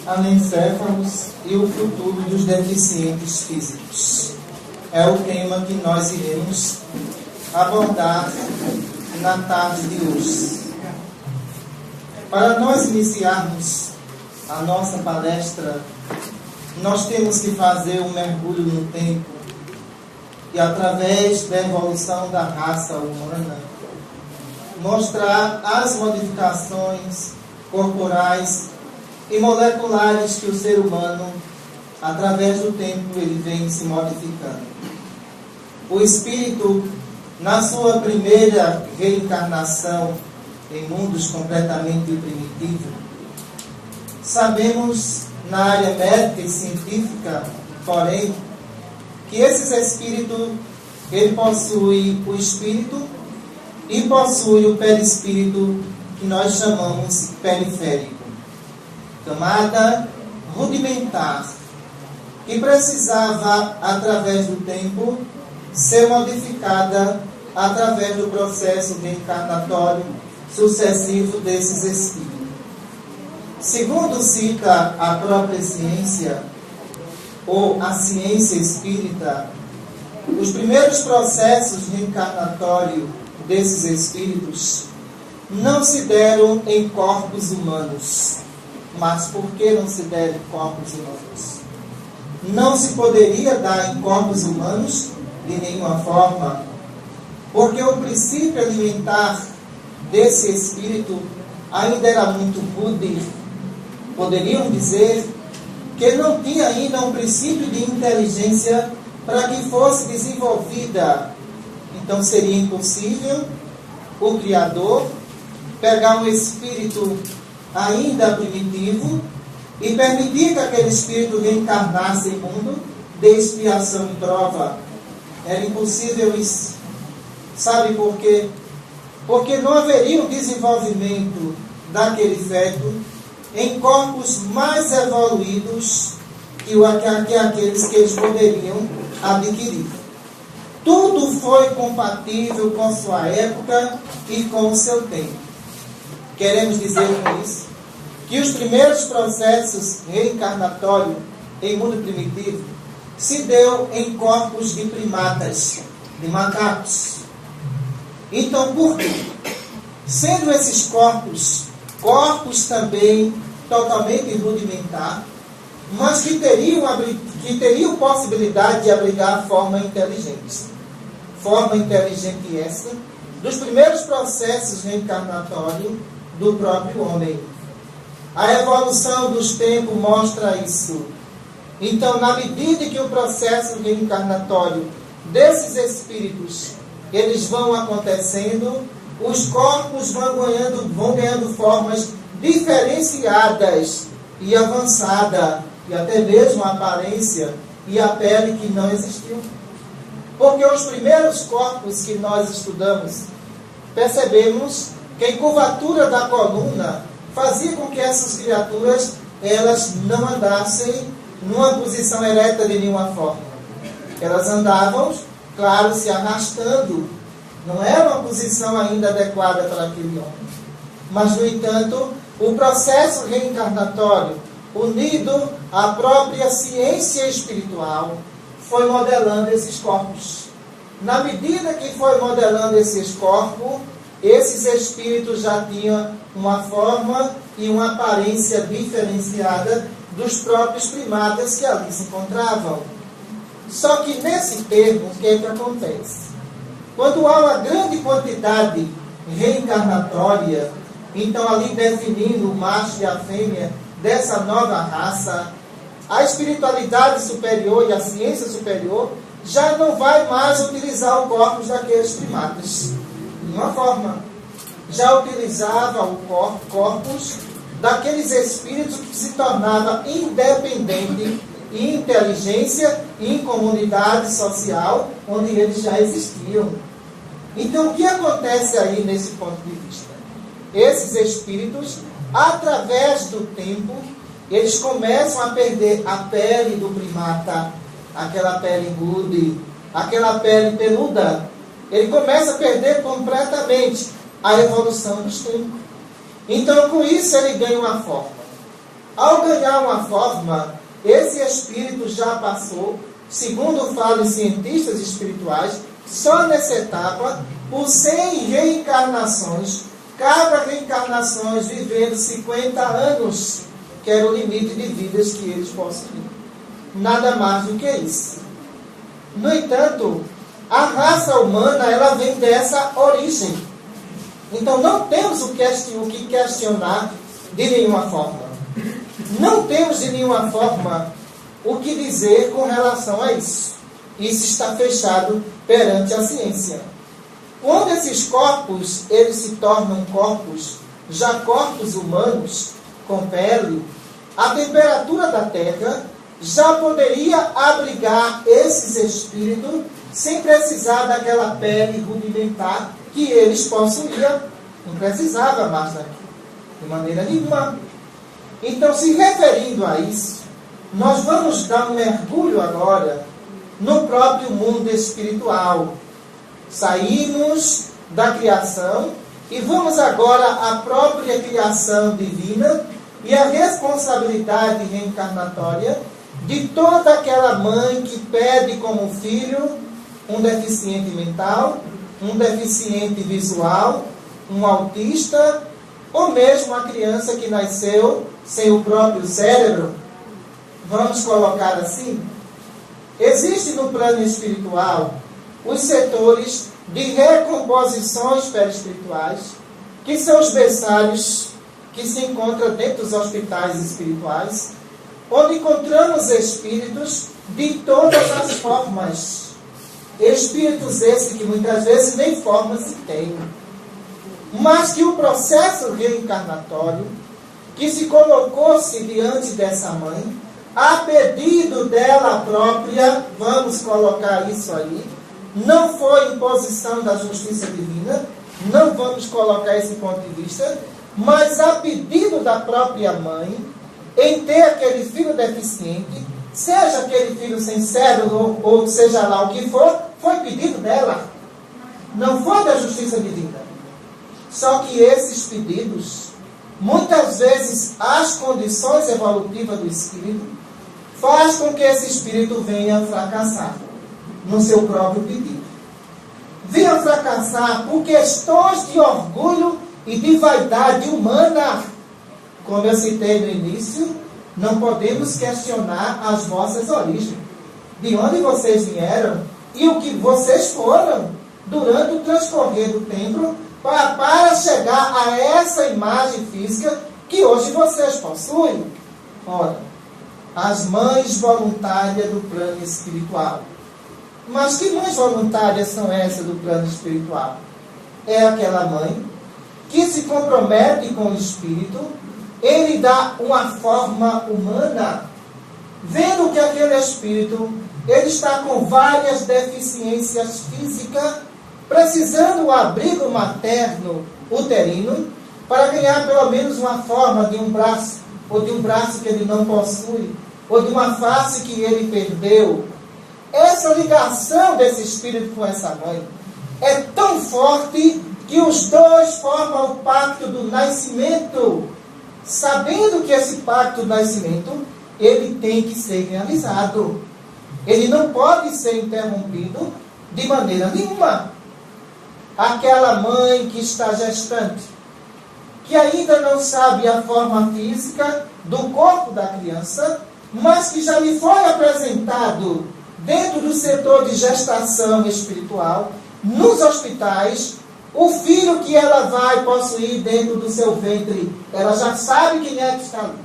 anencéfalos e o futuro dos deficientes físicos. É o tema que nós iremos abordar na tarde de hoje. Para nós iniciarmos a nossa palestra, nós temos que fazer um mergulho no tempo e, através da evolução da raça humana, mostrar as modificações corporais e moleculares que o ser humano, através do tempo, ele vem se modificando. O espírito, na sua primeira reencarnação em mundos completamente primitivos, sabemos na área médica e científica, porém, que esses espíritos, ele possui o espírito e possui o perispírito, que nós chamamos periférico. Camada rudimentar, que precisava, através do tempo, ser modificada através do processo reencarnatório sucessivo desses espíritos. Segundo cita a própria ciência, ou a ciência espírita, os primeiros processos reencarnatórios desses espíritos não se deram em corpos humanos. Mas por que não se deram em corpos humanos? Não se poderia dar em corpos humanos de nenhuma forma, porque o princípio alimentar desse espírito ainda era muito rude. Poderiam dizer que não tinha ainda um princípio de inteligência para que fosse desenvolvida. Então seria impossível o Criador pegar um espírito ainda primitivo e permitir que aquele espírito reencarnasse em mundo de expiação e prova. Era impossível isso. Sabe por quê? Porque não haveria o desenvolvimento daquele feto em corpos mais evoluídos que aqueles que eles poderiam adquirir. Tudo foi compatível com sua época e com o seu tempo. Queremos dizer com isso que os primeiros processos reencarnatórios em mundo primitivo se deu em corpos de primatas, de macacos. Então, por quê? Sendo esses corpos também totalmente rudimentar, mas que teriam possibilidade de abrigar forma inteligente. Forma inteligente essa dos primeiros processos reencarnatórios do próprio homem. A evolução dos tempos mostra isso. Então, na medida que o processo reencarnatório desses espíritos, eles vão acontecendo, os corpos vão ganhando formas diferenciadas e avançadas, e até mesmo a aparência e a pele que não existiam. Porque os primeiros corpos que nós estudamos, percebemos que a curvatura da coluna fazia com que essas criaturas elas não andassem numa posição ereta de nenhuma forma. Elas andavam, claro, se arrastando. Não era uma posição ainda adequada para aquele homem. Mas, no entanto, o processo reencarnatório, unido à própria ciência espiritual, foi modelando esses corpos. Na medida que foi modelando esses corpos, esses espíritos já tinham uma forma e uma aparência diferenciada dos próprios primatas que ali se encontravam. Só que nesse termo, o que é que acontece? Quando há uma grande quantidade reencarnatória, então ali definindo o macho e a fêmea dessa nova raça, a espiritualidade superior e a ciência superior já não vai mais utilizar o corpus daqueles primatas. De uma forma, já utilizava o corpus daqueles espíritos que se tornavam independentes em inteligência e em comunidade social, onde eles já existiam. Então, o que acontece aí nesse ponto de vista? Esses espíritos, através do tempo, eles começam a perder a pele do primata, aquela pele rude, aquela pele peluda. Ele começa a perder completamente a evolução dos tempos. Então, com isso, ele ganha uma forma. ao ganhar uma forma, esse espírito já passou, segundo falam os cientistas espirituais, só nessa etapa, por 100 reencarnações, cada reencarnação vivendo 50 anos, que era o limite de vidas que eles possuíam. Nada mais do que isso. No entanto, a raça humana, ela vem dessa origem. Então não temos o que questionar de nenhuma forma. Não temos de nenhuma forma o que dizer com relação a isso. Isso está fechado perante a ciência. Quando esses corpos, eles se tornam corpos, já corpos humanos, com pele, a temperatura da Terra já poderia abrigar esses espíritos sem precisar daquela pele rudimentar que eles possuíam. Não precisava mais daquilo, de maneira nenhuma. Então, se referindo a isso, nós vamos dar um mergulho agora no próprio mundo espiritual. Saímos da criação e vamos agora à própria criação divina e a responsabilidade reencarnatória de toda aquela mãe que pede como filho um deficiente mental, um deficiente visual, um autista, ou mesmo uma criança que nasceu sem o próprio cérebro. Vamos colocar assim? Existe no plano espiritual os setores de recomposições perispirituais, que são os berçários que se encontram dentro dos hospitais espirituais, onde encontramos espíritos de todas as formas. Espíritos esses que muitas vezes nem forma se têm, mas que o processo reencarnatório que se colocou-se diante dessa mãe, a pedido dela própria, vamos colocar isso aí, não foi imposição da justiça divina, não vamos colocar esse ponto de vista, mas a pedido da própria mãe, em ter aquele filho deficiente, seja aquele filho sem cérebro, ou seja lá o que for, foi pedido dela. Não foi da justiça divina. Só que esses pedidos, muitas vezes, as condições evolutivas do espírito, faz com que esse espírito venha fracassar no seu próprio pedido. Venha fracassar por questões de orgulho e de vaidade humana. Como eu citei no início, não podemos questionar as vossas origens. De onde vocês vieram e o que vocês foram durante o transcorrer do tempo para chegar a essa imagem física que hoje vocês possuem. Ora, as mães voluntárias do plano espiritual. Mas que mães voluntárias são essas do plano espiritual? É aquela mãe que se compromete com o espírito, ele dá uma forma humana, vendo que aquele espírito ele está com várias deficiências físicas, precisando do abrigo materno uterino para ganhar pelo menos uma forma de um braço, ou de um braço que ele não possui, ou de uma face que ele perdeu. Essa ligação desse espírito com essa mãe é tão forte que os dois formam o pacto do nascimento, sabendo que esse pacto do nascimento ele tem que ser realizado. Ele não pode ser interrompido de maneira nenhuma. Aquela mãe que está gestante, que ainda não sabe a forma física do corpo da criança, mas que já lhe foi apresentado dentro do setor de gestação espiritual, nos hospitais, o filho que ela vai possuir dentro do seu ventre, ela já sabe quem é que está ali.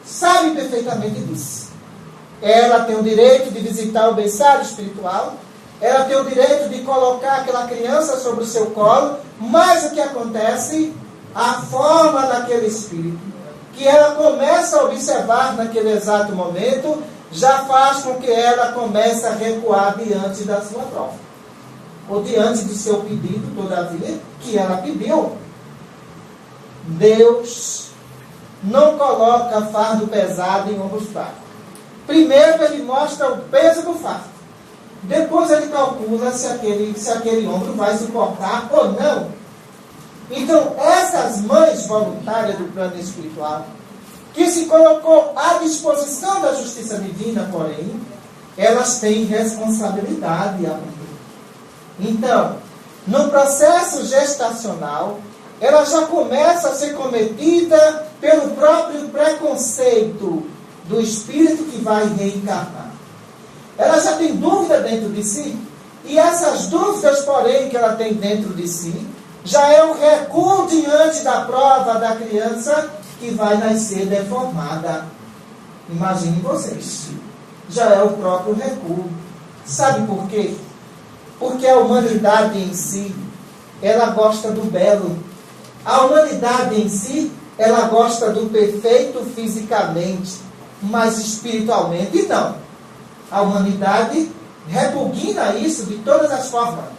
Sabe perfeitamente disso. Ela tem o direito de visitar o berçário espiritual, ela tem o direito de colocar aquela criança sobre o seu colo, mas o que acontece? A forma daquele espírito, que ela começa a observar naquele exato momento, já faz com que ela comece a recuar diante da sua prova, ou diante do seu pedido, todavia, que ela pediu. Deus não coloca fardo pesado em ombros fracos. Primeiro ele mostra o peso do fardo. Depois ele calcula se aquele ombro vai suportar ou não. Então, essas mães voluntárias do plano espiritual, que se colocou à disposição da justiça divina, porém, elas têm responsabilidade a cumprir. Então, no processo gestacional, ela já começa a ser cometida pelo próprio preconceito do espírito que vai reencarnar. Ela já tem dúvida dentro de si, e essas dúvidas, porém, que ela tem dentro de si, já é o recuo diante da prova da criança que vai nascer deformada. Imaginem vocês. Já é o próprio recuo. Sabe por quê? Porque a humanidade em si, ela gosta do belo. A humanidade em si, ela gosta do perfeito fisicamente, mas espiritualmente não. A humanidade repugna isso de todas as formas.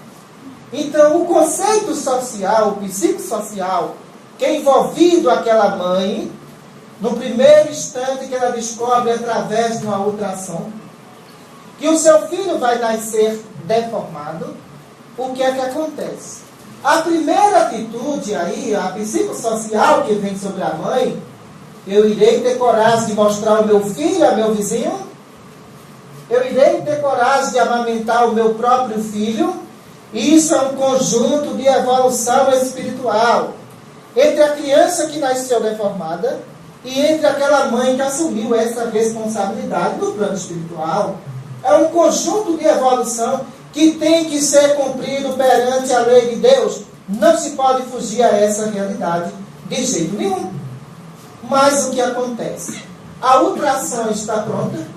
Então, o conceito social, o psicossocial, que é envolvido aquela mãe, no primeiro instante que ela descobre através de uma ultrassom, que o seu filho vai nascer deformado, o que é que acontece? A primeira atitude aí, a psicossocial que vem sobre a mãe, eu irei ter coragem de mostrar o meu filho a meu vizinho? Eu irei ter coragem de amamentar o meu próprio filho? Isso é um conjunto de evolução espiritual entre a criança que nasceu deformada e entre aquela mãe que assumiu essa responsabilidade no plano espiritual. É um conjunto de evolução que tem que ser cumprido perante a lei de Deus. Não se pode fugir a essa realidade de jeito nenhum. Mas o que acontece? A ultrassom está pronta.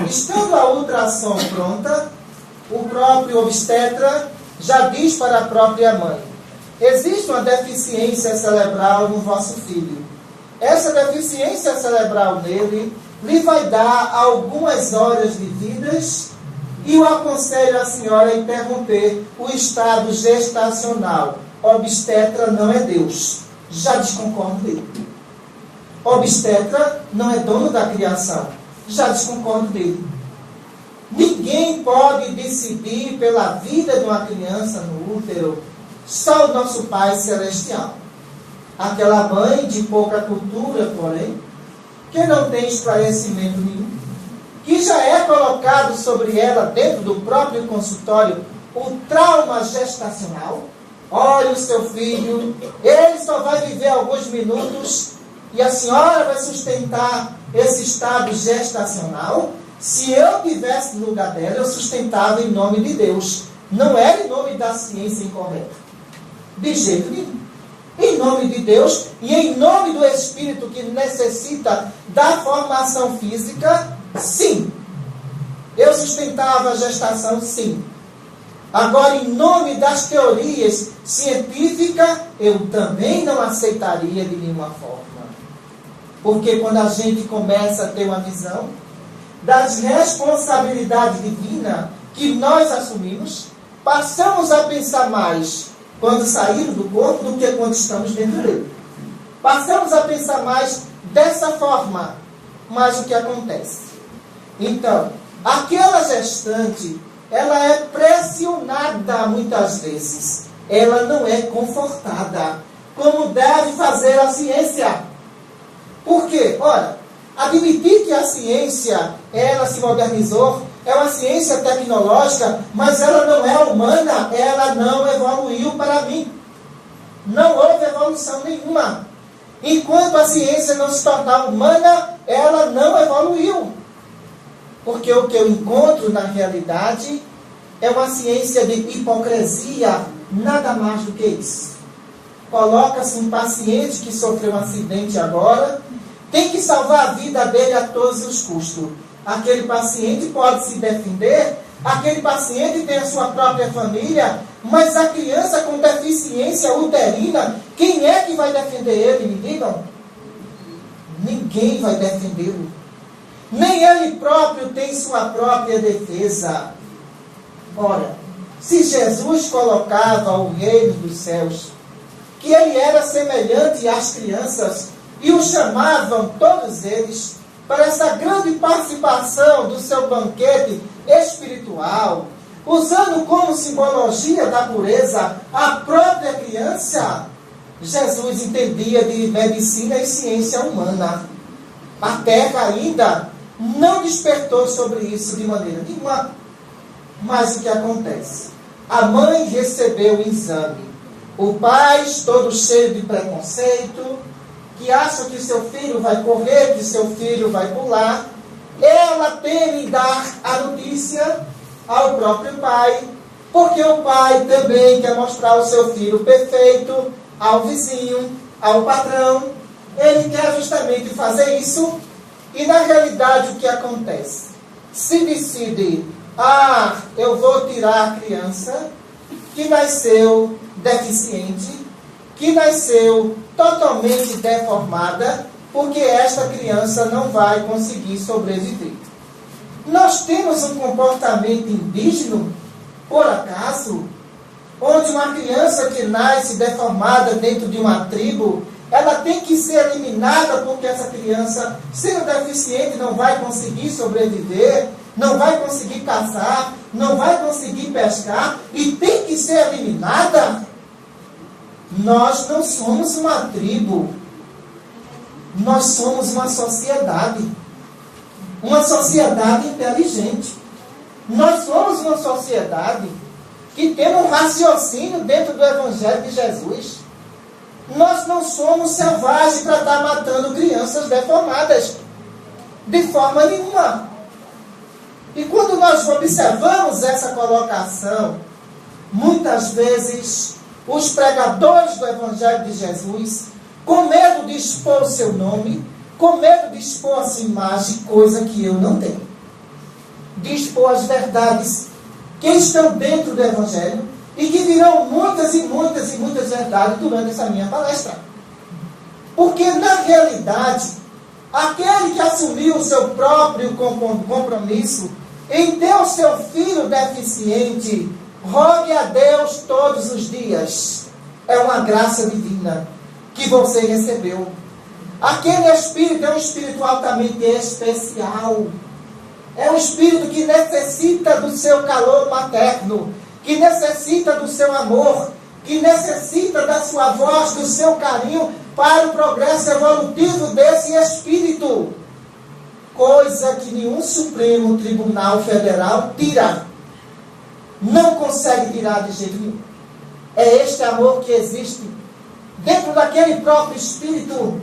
Estando a ultrassom pronta, o próprio obstetra já diz para a própria mãe: existe uma deficiência cerebral no vosso filho. Essa deficiência cerebral nele lhe vai dar algumas horas de vidas e eu aconselho a senhora a interromper o estado gestacional. Obstetra não é Deus. Já desconcordo dele. Obstetra não é dono da criação. Já desconcordo dele. Ninguém pode decidir pela vida de uma criança no útero, só o nosso Pai Celestial. Aquela mãe de pouca cultura, porém, que não tem esclarecimento nenhum, que já é colocado sobre ela, dentro do próprio consultório, o trauma gestacional. Olha o seu filho, ele só vai viver alguns minutos e a senhora vai sustentar esse estado gestacional. Se eu tivesse no lugar dela, eu sustentava em nome de Deus. Não era em nome da ciência incorreta. De jeito nenhum. Em nome de Deus e em nome do Espírito que necessita da formação física, sim. Eu sustentava a gestação, sim. Agora, em nome das teorias científicas, eu também não aceitaria de nenhuma forma. Porque quando a gente começa a ter uma visão das responsabilidades divinas que nós assumimos, passamos a pensar mais quando saímos do corpo do que quando estamos dentro dele. Passamos a pensar mais dessa forma. Mas o que acontece? Então, aquela gestante, ela é pressionada muitas vezes. Ela não é confortada, como deve fazer a ciência. Por quê? Ora, admitir que a ciência, ela se modernizou, é uma ciência tecnológica, mas ela não é humana, ela não evoluiu para mim. Não houve evolução nenhuma. Enquanto a ciência não se tornar humana, ela não evoluiu. Porque o que eu encontro na realidade é uma ciência de hipocrisia, nada mais do que isso. Coloca-se um paciente que sofreu um acidente agora, tem que salvar a vida dele a todos os custos. Aquele paciente pode se defender, aquele paciente tem a sua própria família, mas a criança com deficiência uterina, quem é que vai defender ele? Me digam. Ninguém vai defendê-lo. Nem ele próprio tem sua própria defesa. Ora, se Jesus colocava o reino dos céus, que ele era semelhante às crianças, e o chamavam todos eles para essa grande participação do seu banquete espiritual, usando como simbologia da pureza a própria criança, Jesus entendia de medicina e ciência humana. A terra ainda não despertou sobre isso de maneira nenhuma. Mas o que acontece? A mãe recebeu o exame. O pai, todo cheio de preconceito, que acha que seu filho vai correr, que seu filho vai pular, ela teme dar a notícia ao próprio pai, porque o pai também quer mostrar o seu filho perfeito ao vizinho, ao patrão. Ele quer justamente fazer isso, e na realidade o que acontece? Se decide, eu vou tirar a criança que nasceu deficiente, que nasceu totalmente deformada, porque esta criança não vai conseguir sobreviver. Nós temos um comportamento indígena, por acaso, onde uma criança que nasce deformada dentro de uma tribo, ela tem que ser eliminada porque essa criança, sendo deficiente, não vai conseguir sobreviver, não vai conseguir caçar, não vai conseguir pescar e tem que ser eliminada. Nós não somos uma tribo, nós somos uma sociedade inteligente. Nós somos uma sociedade que tem um raciocínio dentro do Evangelho de Jesus. Nós não somos selvagens para estar matando crianças deformadas, de forma nenhuma. E quando nós observamos essa colocação, muitas vezes os pregadores do Evangelho de Jesus, com medo de expor o seu nome, com medo de expor a sua imagem, coisa que eu não tenho, de expor as verdades que estão dentro do Evangelho, e que virão muitas e muitas e muitas verdades durante essa minha palestra. Porque, na realidade, aquele que assumiu o seu próprio compromisso em ter o seu filho deficiente, rogue a Deus todos os dias. É uma graça divina que você recebeu. Aquele espírito é um espírito altamente especial. É um espírito que necessita do seu calor materno, que necessita do seu amor, que necessita da sua voz, do seu carinho, para o progresso evolutivo desse espírito. Coisa que nenhum Supremo Tribunal Federal tira. Não consegue tirar de jeito nenhum. É este amor que existe dentro daquele próprio espírito.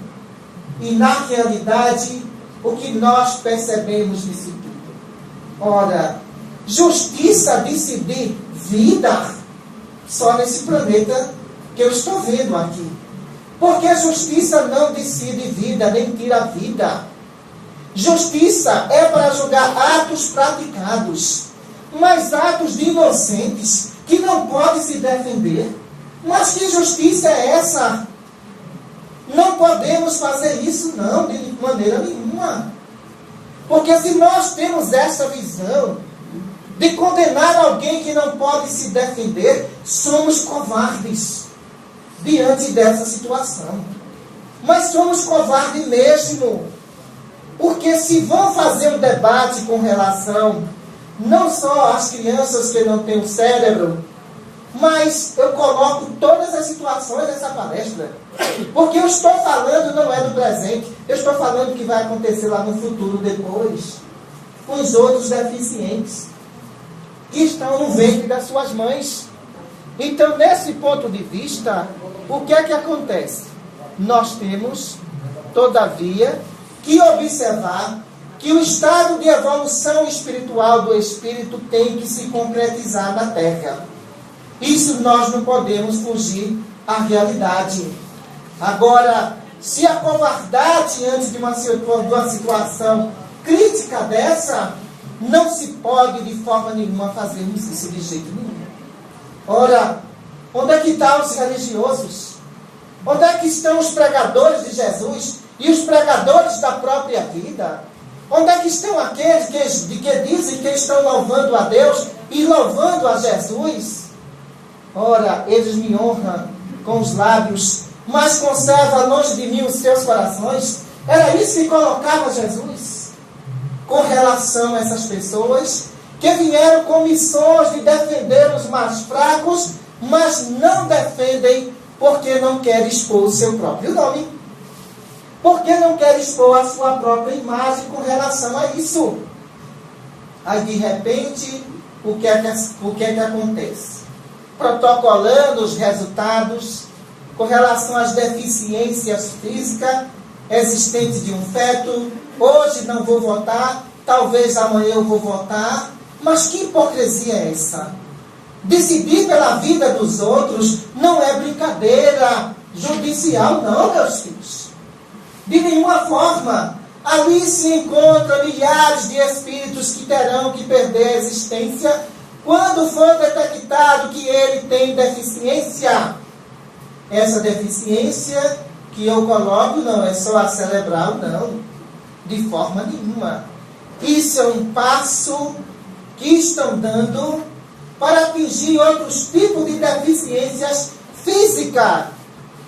E na realidade, o que nós percebemos nisso tudo? Ora, justiça decidir vida só nesse planeta que eu estou vendo aqui. Porque a justiça não decide vida, nem tira vida. Justiça é para julgar atos praticados, mas atos de inocentes que não podem se defender. Mas que justiça é essa? Não podemos fazer isso não, de maneira nenhuma. Porque se nós temos essa visão de condenar alguém que não pode se defender, somos covardes diante dessa situação. Mas somos covardes mesmo. Porque se vão fazer um debate com relação não só às crianças que não têm o cérebro, mas eu coloco todas as situações dessa palestra. Porque eu estou falando não é do presente, eu estou falando que vai acontecer lá no futuro depois, com os outros deficientes que estão no ventre das suas mães. Então, nesse ponto de vista, o que é que acontece? Nós temos, todavia, que observar que o estado de evolução espiritual do espírito tem que se concretizar na Terra. Isso nós não podemos fugir à realidade. Agora, se acovardar diante de uma situação crítica dessa, não se pode de forma nenhuma fazermos isso de jeito nenhum. Ora, onde é que estão os religiosos? Onde é que estão os pregadores de Jesus e os pregadores da própria vida? Onde é que estão aqueles que dizem que estão louvando a Deus e louvando a Jesus? Ora, eles me honram com os lábios, mas conserva longe de mim os seus corações. Era isso que colocava Jesus com relação a essas pessoas que vieram com missões de defender os mais fracos, mas não defendem porque não querem expor o seu próprio nome. porque não quer expor a sua própria imagem com relação a isso. Aí, de repente, o que é que acontece? Protocolando os resultados com relação às deficiências físicas existentes de um feto. Hoje não vou votar, talvez amanhã eu vou votar. Mas que hipocrisia é essa? Decidir pela vida dos outros não é brincadeira judicial, não, meus filhos. De nenhuma forma. Ali se encontram milhares de espíritos que terão que perder a existência quando for detectado que ele tem deficiência. Essa deficiência que eu coloco não é só a cerebral, não. De forma nenhuma. Isso é um passo que estão dando para atingir outros tipos de deficiências físicas.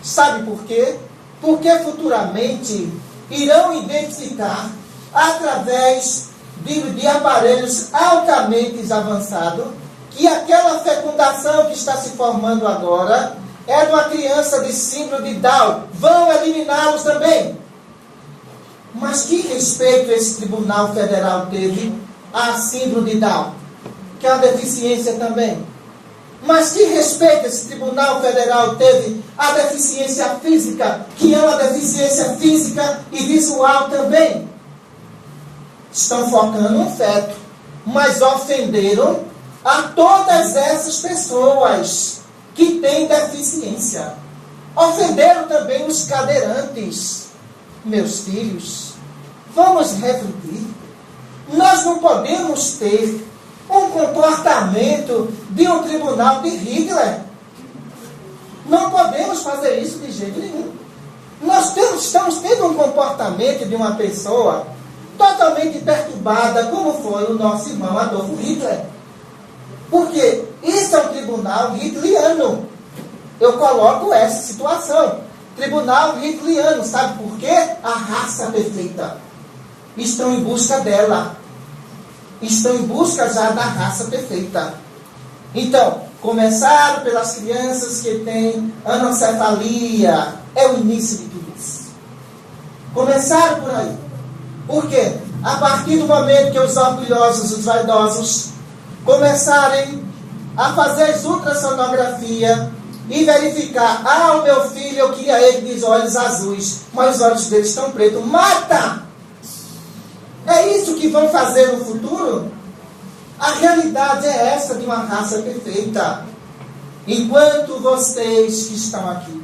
Sabe por quê? Porque futuramente irão identificar, através de aparelhos altamente avançados, que aquela fecundação que está se formando agora é de uma criança de síndrome de Down. Vão eliminá-los também. Mas que respeito esse Tribunal Federal teve à síndrome de Down, que é uma deficiência também? Mas que respeito esse Tribunal Federal teve à deficiência física, que é uma deficiência física e visual também? Estão focando no feto, mas ofenderam a todas essas pessoas que têm deficiência. Ofenderam também os cadeirantes. Meus filhos, vamos refletir. Nós não podemos ter um comportamento de um tribunal de Hitler. Não podemos fazer isso de jeito nenhum. Nós estamos tendo um comportamento de uma pessoa totalmente perturbada, como foi o nosso irmão Adolf Hitler. Porque isso é um tribunal hitleriano. Eu coloco essa situação. Tribunal hitleriano. Sabe por quê? A raça perfeita. Estão em busca dela. Estão em busca já da raça perfeita. Então, começaram pelas crianças que têm anencefalia. É o início de tudo isso. Começaram por aí. Por quê? A partir do momento que os orgulhosos, os vaidosos, começarem a fazer ultrassonografia e verificar, o meu filho, eu queria ele de olhos azuis, mas os olhos dele estão pretos. Mata! É isso que vão fazer no futuro? A realidade é essa de uma raça perfeita. Enquanto vocês que estão aqui,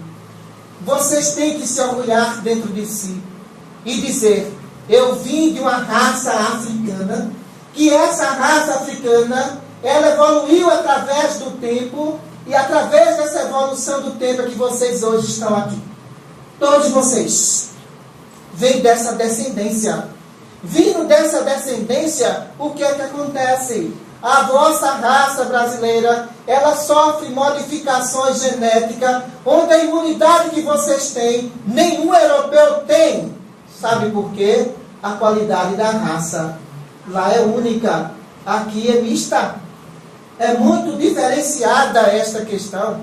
vocês têm que se orgulhar dentro de si e dizer, eu vim de uma raça africana, que essa raça africana, ela evoluiu através do tempo, e através dessa evolução do tempo é que vocês hoje estão aqui. Todos vocês vêm dessa descendência. Vindo dessa descendência, o que é que acontece? A vossa raça brasileira, ela sofre modificações genéticas, onde a imunidade que vocês têm, nenhum europeu tem. Sabe por quê? A qualidade da raça lá é única, aqui é mista. É muito diferenciada esta questão.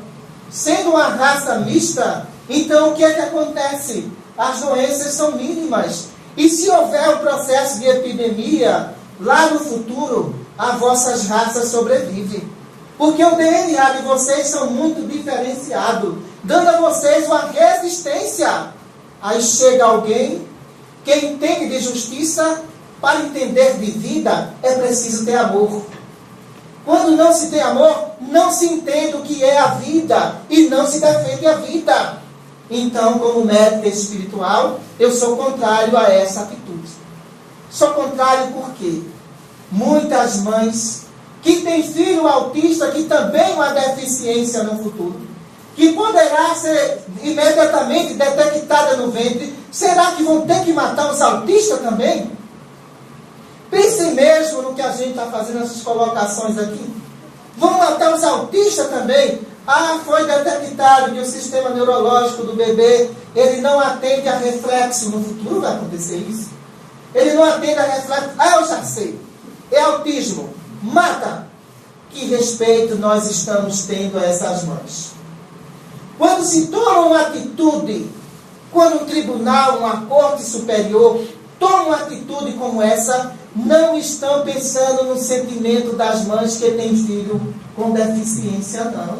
Sendo uma raça mista, então o que é que acontece? As doenças são mínimas. E se houver um processo de epidemia, lá no futuro, as vossas raças sobrevivem. Porque o DNA de vocês são muito diferenciado, dando a vocês uma resistência. Aí chega alguém que entende de justiça, para entender de vida, é preciso ter amor. Quando não se tem amor, não se entende o que é a vida, e não se defende a vida. Então, como médico espiritual, eu sou contrário a essa atitude. Sou contrário porque muitas mães que têm filho autista, que também uma deficiência no futuro, que poderá ser imediatamente detectada no ventre, será que vão ter que matar os autistas também? Pensem mesmo no que a gente está fazendo, essas colocações aqui. Vão matar os autistas também? Foi detectado que o sistema neurológico do bebê, ele não atende a reflexo. No futuro vai acontecer isso. Ele não atende a reflexo. Eu já sei. É autismo. Mata. Que respeito nós estamos tendo a essas mães. Quando se toma uma atitude quando um tribunal, uma corte superior, toma uma atitude como essa, não estão pensando no sentimento das mães que têm filho com deficiência, não.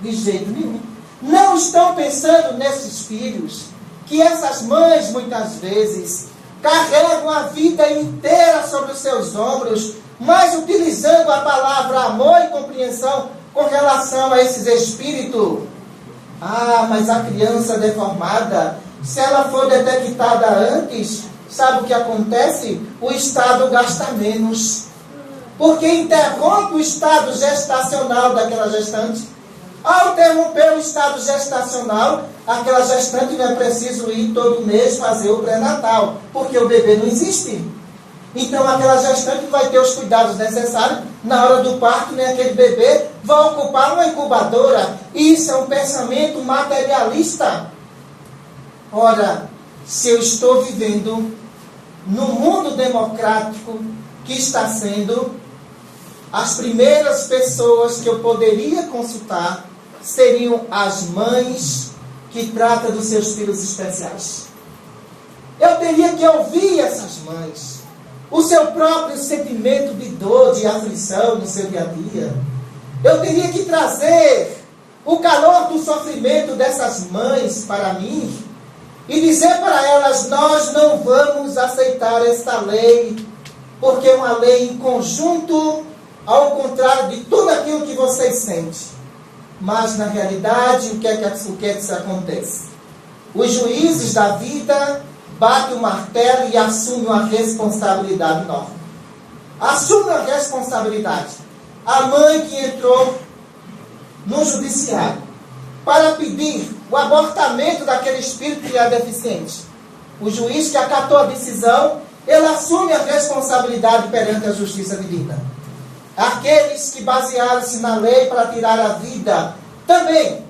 De jeito nenhum. Não estão pensando nesses filhos, que essas mães, muitas vezes, carregam a vida inteira sobre os seus ombros, mas utilizando a palavra amor e compreensão com relação a esses espíritos. Ah, mas a criança deformada, se ela for detectada antes, sabe o que acontece? O Estado gasta menos. Porque interrompe o estado gestacional daquela gestante. Ao interromper o estado gestacional, aquela gestante não é preciso ir todo mês fazer o pré-natal, porque o bebê não existe. Então aquela gestante vai ter os cuidados necessários na hora do parto, nem aquele bebê vai ocupar uma incubadora. Isso é um pensamento materialista. Ora, se eu estou vivendo no mundo democrático que está sendo, as primeiras pessoas que eu poderia consultar seriam as mães que tratam dos seus filhos especiais. Eu teria que ouvir essas mães, o seu próprio sentimento de dor, de aflição no seu dia a dia. Eu teria que trazer o calor do sofrimento dessas mães para mim e dizer para elas: nós não vamos aceitar esta lei, porque é uma lei em conjunto, ao contrário de tudo aquilo que vocês sentem. Mas, na realidade, o que é que acontece? Os juízes da vida batem o martelo e assumem uma responsabilidade enorme. Assumem a responsabilidade. A mãe que entrou no judiciário para pedir o abortamento daquele espírito que é deficiente. O juiz que acatou a decisão, ele assume a responsabilidade perante a justiça divina. Aqueles que basearam-se na lei para tirar a vida, também,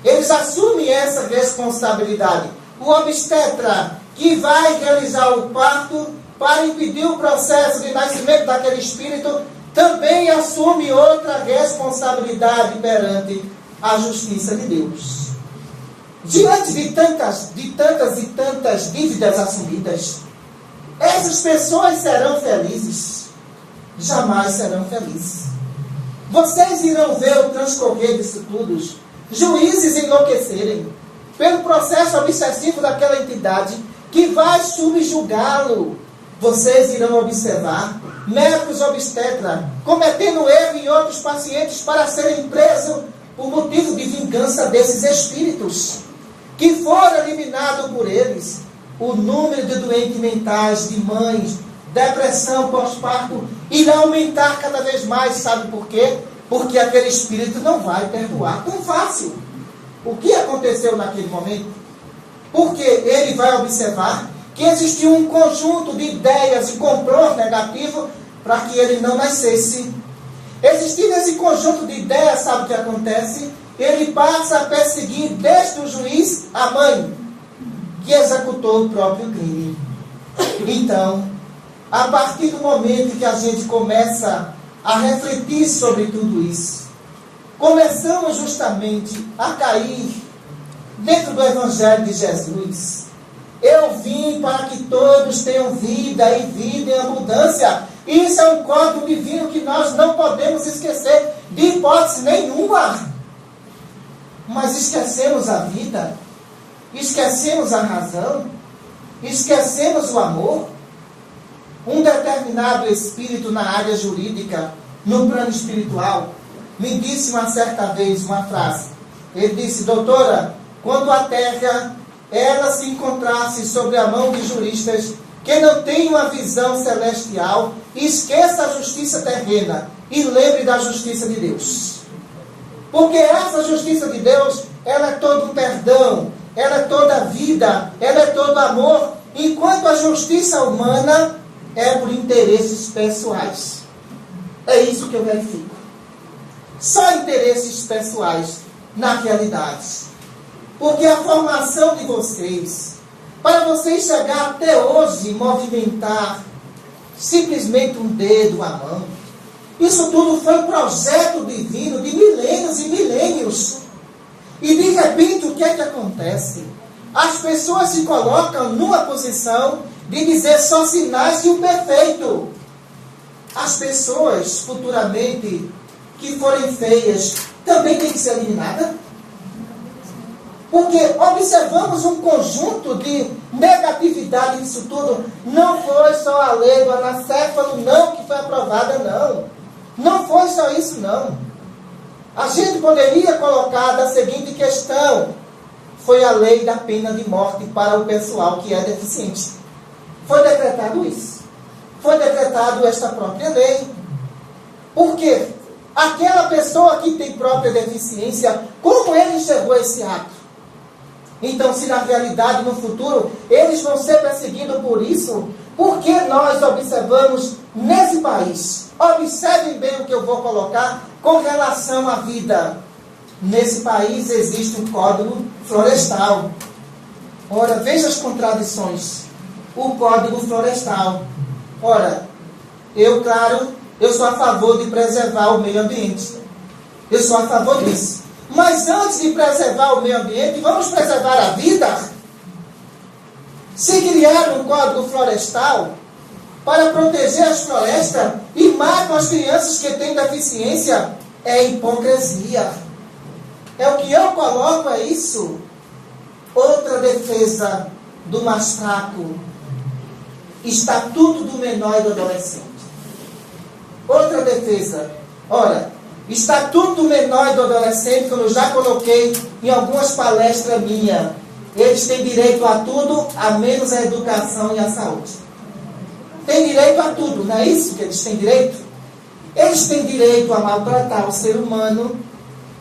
eles assumem essa responsabilidade. O obstetra que vai realizar o parto para impedir o processo de nascimento daquele espírito, também assume outra responsabilidade perante a justiça de Deus. Diante de tantas e tantas dívidas assumidas, essas pessoas serão felizes? Jamais serão felizes. Vocês irão ver o transcorrer disso tudo, juízes enlouquecerem pelo processo obsessivo daquela entidade que vai subjugá-lo. Vocês irão observar médicos obstetras cometendo erro em outros pacientes para serem presos por motivo de vingança desses espíritos que foram eliminados por eles. O número de doentes mentais, de mães, depressão pós-parto, irá aumentar cada vez mais. Sabe por quê? Porque aquele espírito não vai perdoar tão fácil. O que aconteceu naquele momento? Porque ele vai observar que existia um conjunto de ideias e complôs negativos para que ele não nascesse. Existindo esse conjunto de ideias, sabe o que acontece? Ele passa a perseguir desde o juiz a mãe que executou o próprio crime. Então, a partir do momento que a gente começa a refletir sobre tudo isso, começamos justamente a cair dentro do Evangelho de Jesus. Eu vim para que todos tenham vida e vida em abundância. Isso é um código divino que nós não podemos esquecer de hipótese nenhuma. Mas esquecemos a vida, esquecemos a razão, esquecemos o amor. Um determinado espírito na área jurídica, no plano espiritual, me disse uma certa vez uma frase. Ele disse: doutora, quando a terra ela se encontrasse sobre a mão de juristas que não têm uma visão celestial, esqueça a justiça terrena e lembre da justiça de Deus. Porque essa justiça de Deus, ela é todo um perdão, ela é toda vida, ela é todo amor, enquanto a justiça humana é por interesses pessoais. É isso que eu verifico. Só interesses pessoais na realidade. Porque a formação de vocês, para vocês chegar até hoje e movimentar simplesmente um dedo, a mão, isso tudo foi um projeto divino de milênios e milênios. E de repente o que é que acontece? as pessoas se colocam numa posição de dizer só se nasce o perfeito. As pessoas, futuramente, que forem feias, também têm que ser eliminadas. Porque observamos um conjunto de negatividade nisso tudo. Não foi só a lei do anacéfalo, não, que foi aprovada, não. Não foi só isso, não. A gente poderia colocar da seguinte questão: foi a lei da pena de morte para o pessoal que é deficiente. Foi decretado isso. Foi decretado esta própria lei. Por quê? Aquela pessoa que tem própria deficiência, como ele enxergou esse ato? Então, se na realidade, no futuro, eles vão ser perseguidos por isso, porque nós observamos nesse país, observem bem o que eu vou colocar com relação à vida. Nesse país existe um Código Florestal. Ora, veja as contradições. O Código Florestal. Ora, eu sou a favor de preservar o meio ambiente. Eu sou a favor disso. Mas antes de preservar o meio ambiente, vamos preservar a vida. Se criaram um Código Florestal para proteger as florestas e matam as crianças que têm deficiência, é hipocrisia. É o que eu coloco, é isso. Outra defesa do mais fraco. Estatuto do menor e do adolescente. Outra defesa. Ora, Estatuto do menor e do adolescente, como eu já coloquei em algumas palestras minhas, eles têm direito a tudo, a menos a educação e a saúde. Tem direito a tudo, não é isso que eles têm direito? Eles têm direito a maltratar o ser humano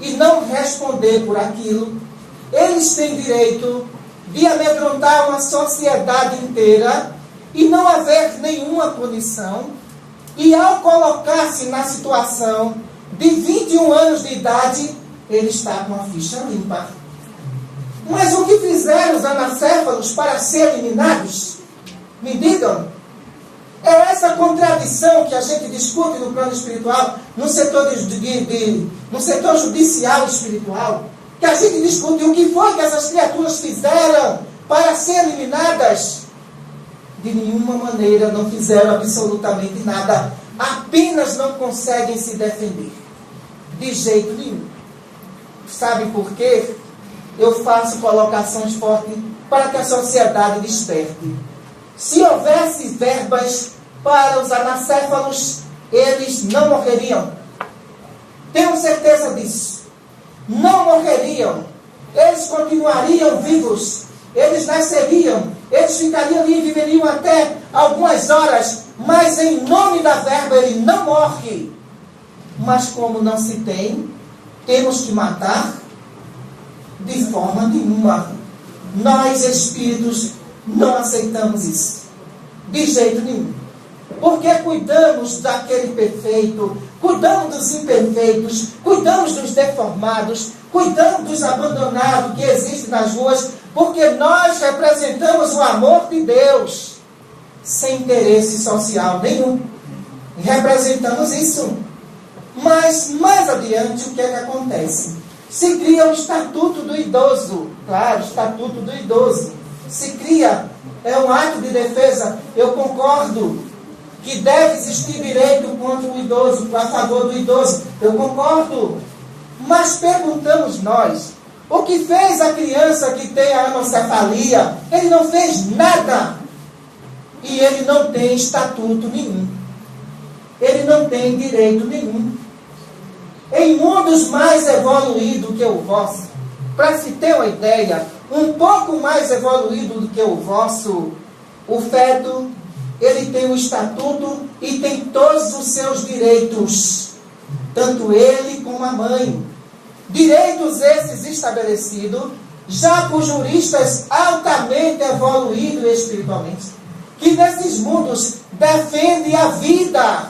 e não responder por aquilo. Eles têm direito de amedrontar uma sociedade inteira e não haver nenhuma punição. E ao colocar-se na situação de 21 anos de idade, ele está com a ficha limpa. Mas o que fizeram os anacéfalos para ser eliminados? Me digam. É essa contradição que a gente discute no plano espiritual, no setor, no setor judicial espiritual, que a gente discute o que foi que essas criaturas fizeram para ser eliminadas. De nenhuma maneira não fizeram absolutamente nada, apenas não conseguem se defender. De jeito nenhum. Sabe por quê? Eu faço colocações fortes para que a sociedade desperte. Se houvesse verbas para os anacéfalos, eles não morreriam. Tenho certeza disso. Não morreriam. Eles continuariam vivos. Eles nasceriam. Eles ficariam ali e viveriam até algumas horas. Mas em nome da verba ele não morre. Mas como não se tem, temos que matar de forma nenhuma. Nós, espíritos, não aceitamos isso. De jeito nenhum. Porque cuidamos daquele perfeito, cuidamos dos imperfeitos, cuidamos dos deformados, cuidamos dos abandonados que existem nas ruas, porque nós representamos o amor de Deus, sem interesse social nenhum. Representamos isso. Mas, mais adiante, o que é que acontece? Se cria o Estatuto do Idoso. Claro, Estatuto do Idoso. Se cria, é um ato de defesa. Eu concordo que deve existir direito contra o idoso, a favor do idoso. Eu concordo. Mas perguntamos nós, o que fez a criança que tem a anencefalia? Ele não fez nada. E ele não tem estatuto nenhum. Ele não tem direito nenhum. Em mundos mais evoluídos que o vosso, para se ter uma ideia, um pouco mais evoluído do que o vosso, o feto, ele tem o estatuto e tem todos os seus direitos, tanto ele como a mãe. Direitos esses estabelecidos já por juristas altamente evoluídos espiritualmente, que nesses mundos defendem a vida,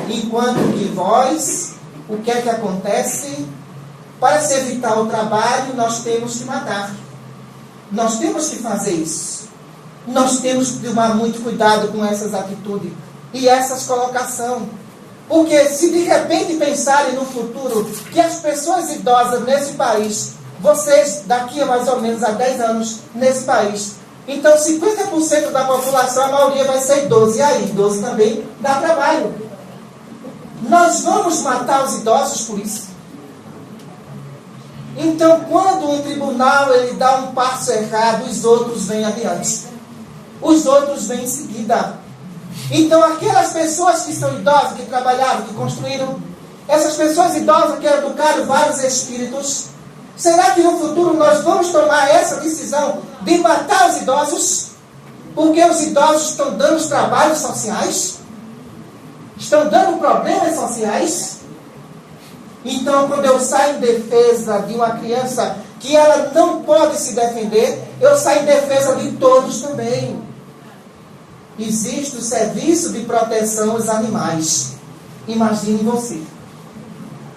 enquanto que vós, o que é que acontece? Para se evitar o trabalho, nós temos que matar. Nós temos que fazer isso. Nós temos que tomar muito cuidado com essas atitudes e essas colocações. Porque se de repente pensarem no futuro que as pessoas idosas nesse país vocês, daqui a mais ou menos a 10 anos, nesse país, então 50% da população, a maioria vai ser idoso. E aí, idoso também dá trabalho. Nós vamos matar os idosos por isso. Então, quando um tribunal ele dá um passo errado, os outros vêm adiante. Os outros vêm em seguida. Então, aquelas pessoas que são idosas, que trabalharam, que construíram, essas pessoas idosas que educaram vários espíritos, será que no futuro nós vamos tomar essa decisão de matar os idosos? Porque os idosos estão dando os trabalhos sociais? Estão dando problemas sociais? Então, quando eu saio em defesa de uma criança que ela não pode se defender, eu saio em defesa de todos também. Existe o serviço de proteção aos animais. Imagine você.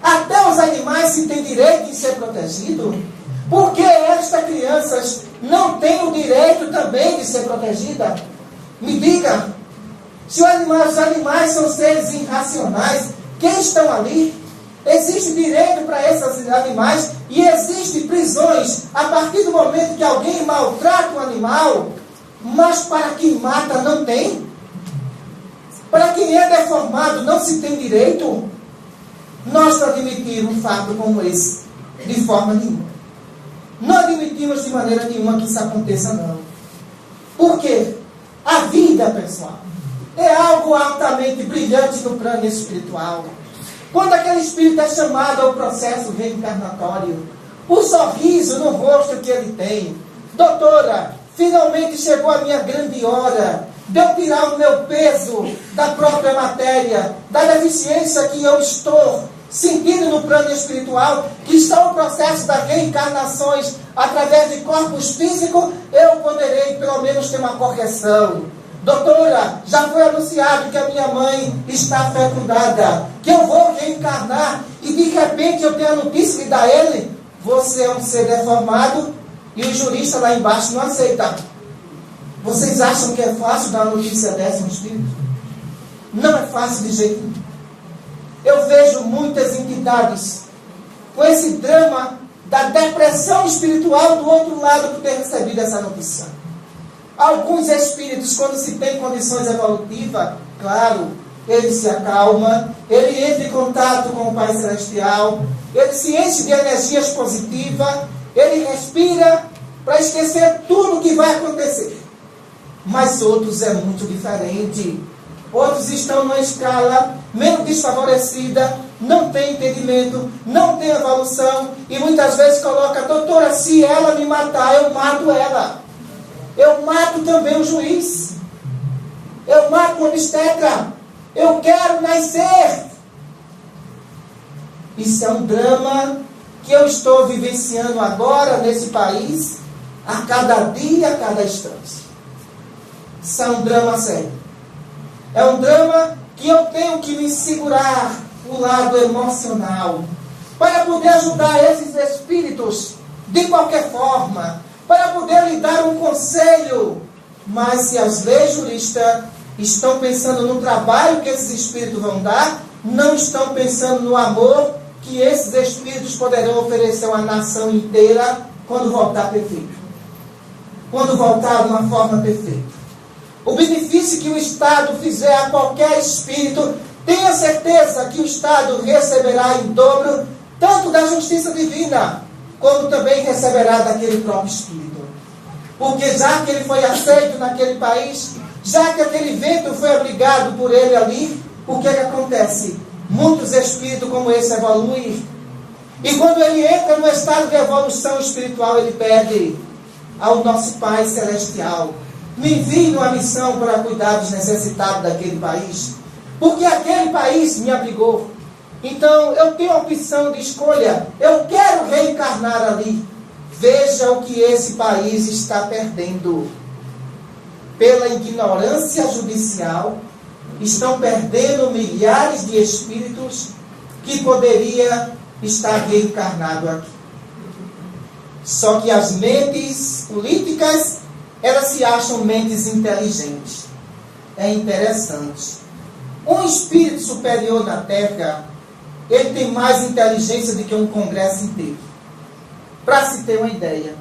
Até os animais se têm direito de ser protegidos. Por que estas crianças não têm o direito também de ser protegidas? Me diga. Se os animais são seres irracionais, quem estão ali? Existe direito para esses animais e existe prisões a partir do momento que alguém maltrata o animal, mas para quem mata não tem? Para quem é deformado não se tem direito? Nós não admitimos um fato como esse de forma nenhuma. Não admitimos de maneira nenhuma que isso aconteça, não. Por quê? A vida, pessoal, é algo altamente brilhante no plano espiritual. Quando aquele espírito é chamado ao processo reencarnatório, o sorriso no rosto que ele tem: doutora, finalmente chegou a minha grande hora de eu tirar o meu peso da própria matéria, da deficiência que eu estou sentindo no plano espiritual, que está o processo das reencarnações através de corpos físicos, eu poderei pelo menos ter uma correção. Doutora, já foi anunciado que a minha mãe está fecundada, que eu vou reencarnar, e de repente eu tenho a notícia de dar a ele: você é um ser deformado, e o jurista lá embaixo não aceita. Vocês acham que é fácil dar uma notícia dessa no espírito? Não é fácil de jeito nenhum. Eu vejo muitas entidades com esse drama da depressão espiritual do outro lado por ter recebido essa notícia. Alguns espíritos, quando se tem condições evolutivas, claro, ele se acalma, ele entra em contato com o Pai Celestial, ele se enche de energias positivas, ele respira para esquecer tudo o que vai acontecer. Mas outros é muito diferente. Outros estão numa escala menos desfavorecida, não tem entendimento, não tem evolução, e muitas vezes coloca: doutora, se ela me matar, eu mato ela. Eu mato também o juiz. Eu mato o obstetra. Eu quero nascer. Isso é um drama que eu estou vivenciando agora nesse país, a cada dia, a cada instante. Isso é um drama sério. É um drama que eu tenho que me segurar o lado emocional para poder ajudar esses espíritos de qualquer forma, para poder lhe dar um conselho. Mas se as leis juristas estão pensando no trabalho que esses espíritos vão dar, não estão pensando no amor que esses espíritos poderão oferecer a uma nação inteira quando voltar perfeito. Quando voltar de uma forma perfeita. O benefício que o Estado fizer a qualquer espírito, tenha certeza que o Estado receberá em dobro, tanto da justiça divina, como também receberá daquele próprio espírito. Porque já que ele foi aceito naquele país, já que aquele vento foi abrigado por ele ali, o que acontece? Muitos espíritos como esse evoluem. E quando ele entra no estado de evolução espiritual, ele pede ao nosso Pai Celestial: me envie numa missão para cuidar dos necessitados daquele país, porque aquele país me abrigou. Então eu tenho a opção de escolha, eu quero reencarnar ali. Veja o que esse país está perdendo. Pela ignorância judicial, estão perdendo milhares de espíritos que poderia estar reencarnado aqui. Só que as mentes políticas, elas se acham mentes inteligentes. É interessante. Um espírito superior na Terra, ele tem mais inteligência do que um congresso inteiro. para se ter uma ideia.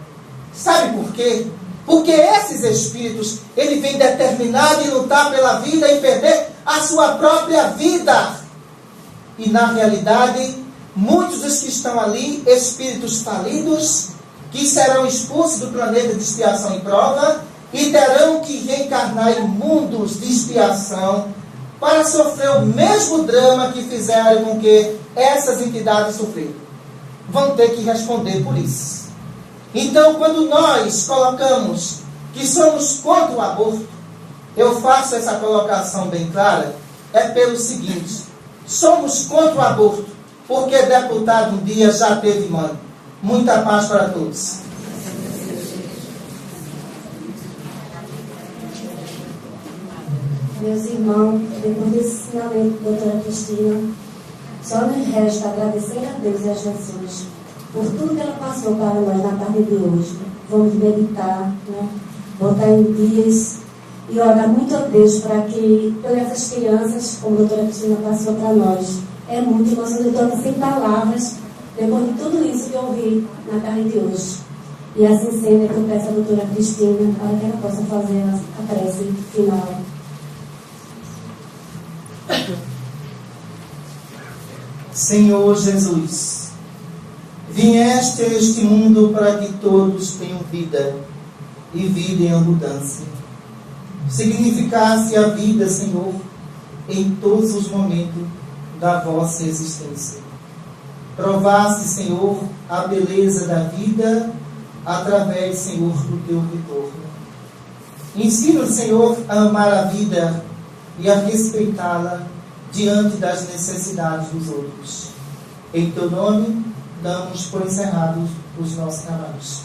Sabe por quê? Porque esses espíritos, ele vem determinado em lutar pela vida e perder a sua própria vida. E na realidade, muitos dos que estão ali, espíritos falidos, que serão expulsos do planeta de expiação e prova, e terão que reencarnar em mundos de expiação, para sofrer o mesmo drama que fizeram com que essas entidades sofreram. Vão ter que responder por isso. Então, quando nós colocamos que somos contra o aborto, eu faço essa colocação bem clara, é pelo seguinte: somos contra o aborto, porque deputado um dia já teve mãe. Muita paz para todos. Meus irmãos, depois desse ensinamento, doutora Cristina, só me resta agradecer a Deus e a Jesus por tudo que ela passou para nós na tarde de hoje. Vamos meditar, né? Botar em dias e orar muito a Deus para que, por essas crianças, como a doutora Cristina passou para nós, é muito, nós estamos sem palavras depois de tudo isso que eu ouvi na tarde de hoje. E assim sendo, eu peço à doutora Cristina para que ela possa fazer a prece final. Senhor Jesus, vieste a este mundo para que todos tenham vida e vida em abundância. Significasse a vida, Senhor, em todos os momentos da vossa existência. Provasse, Senhor, a beleza da vida através, Senhor, do teu retorno. Ensina, Senhor, a amar a vida e a respeitá-la diante das necessidades dos outros. Em teu nome, damos por encerrados os nossos trabalhos.